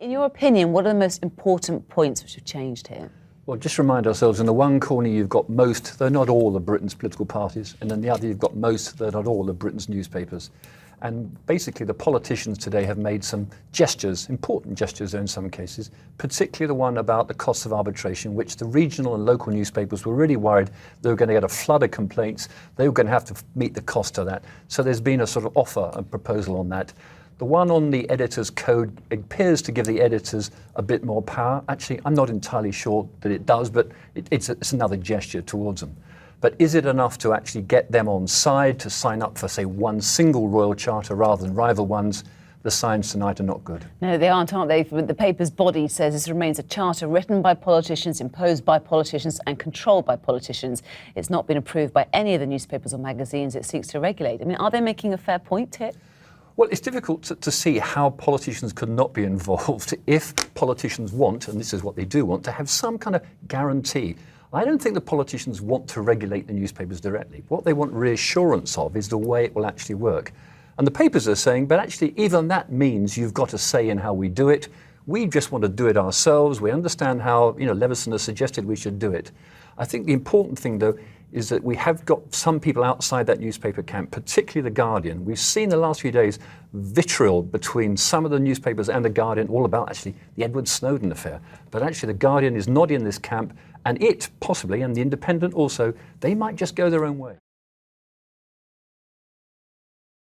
In your opinion, what are the most important points which have changed here? Well, just remind ourselves, in the one corner you've got most, though not all, of Britain's political parties, and in the other you've got most, though not all, of Britain's newspapers. And basically the politicians today have made some gestures, important gestures in some cases, particularly the one about the costs of arbitration, which the regional and local newspapers were really worried they were going to get a flood of complaints, they were going to have to meet the cost of that. So there's been a sort of offer, a proposal on that. The one on the editor's code appears to give the editors a bit more power. Actually, I'm not entirely sure that it does, but it's another gesture towards them. But is it enough to actually get them on side to sign up for, say, one single royal charter rather than rival ones? The signs tonight are not good. No, they aren't they? The paper's body says this remains a charter written by politicians, imposed by politicians and controlled by politicians. It's not been approved by any of the newspapers or magazines it seeks to regulate. I mean, are they making a fair point here? Well, it's difficult to see how politicians could not be involved if politicians want, and this is what they do want, to have some kind of guarantee. I don't think the politicians want to regulate the newspapers directly. What they want reassurance of is the way it will actually work. And the papers are saying, but actually even that means you've got a say in how we do it. We just want to do it ourselves. We understand how, Leveson has suggested we should do it. I think the important thing, though, is that we have got some people outside that newspaper camp, particularly The Guardian. We've seen the last few days vitriol between some of the newspapers and The Guardian, all about actually the Edward Snowden affair. But actually The Guardian is not in this camp, and it possibly, and The Independent also, they might just go their own way.